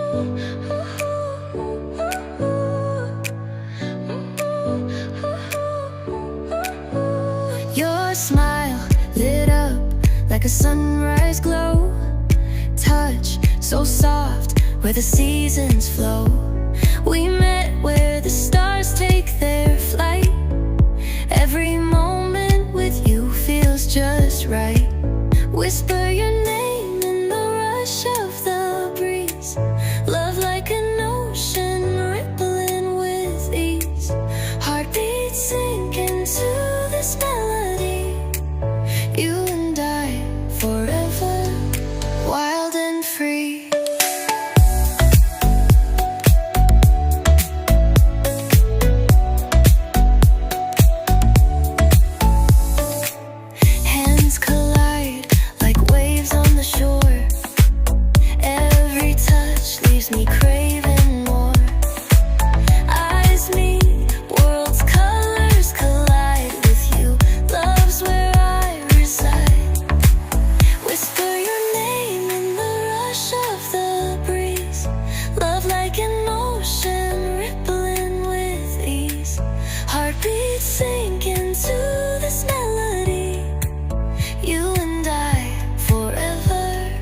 Your smile lit up like a sunrise glow. Touch so soft where the seasons flow. We met where the stars take their flight. Every moment with you feels just right. Whisper your name in the rush of the breeze. Love like an ocean rippling with ease. Heartbeats sink into this melody. You and I forever, wild and free. Hands collide like waves on the shore. Every touch leaves me craving more. Eyes meet, worlds' colors collide. With you, love's where I reside. Whisper your name in the rush of the breeze. Love like an ocean rippling with ease. Heartbeats sink into this melody. You and I forever,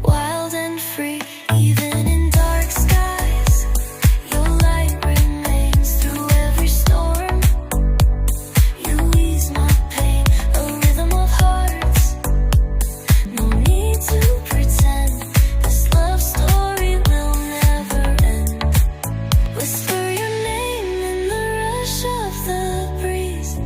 wild and free. Even in dark skies, your light remains through every storm. You ease my pain, a rhythm of hearts. No need to pretend, this love story will never end. Whisper your name in the rush of the breeze.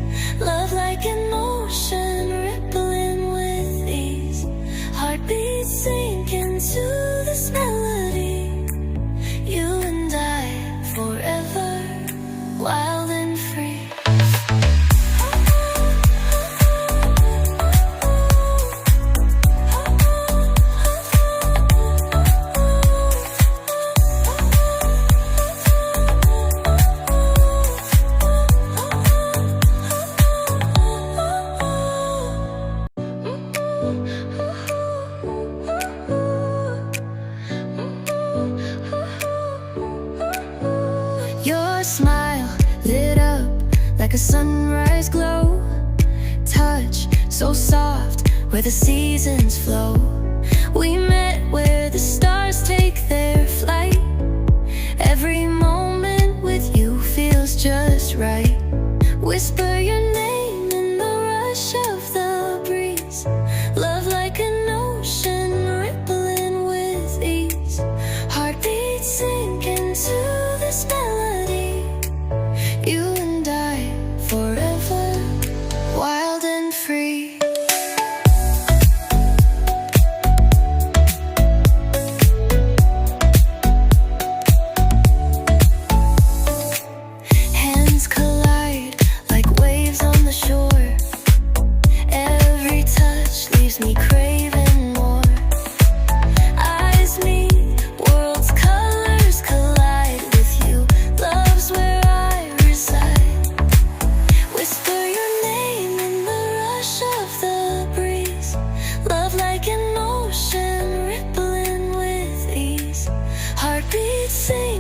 Love like an ocean rippling with ease. Heartbeats sink into this melody. You and I forever, wild and free. Your smile lit up like a sunrise glow. Touch so soft where the seasons flow. We met where the stars take their flight. Every moment with you feels just right. Whisper your name in the rush of the breeze. Love like an ocean rippling with ease. Heartbeats sink into this melody. You and I forever, wild and free. Hands collide like waves on the shore. Every touch leaves me craving more. Eyes meet, worlds' colors collide. With you, love's where I reside. Whisper your name in the rush of the breeze. Love like an ocean rippling with ease. Heartbeats sing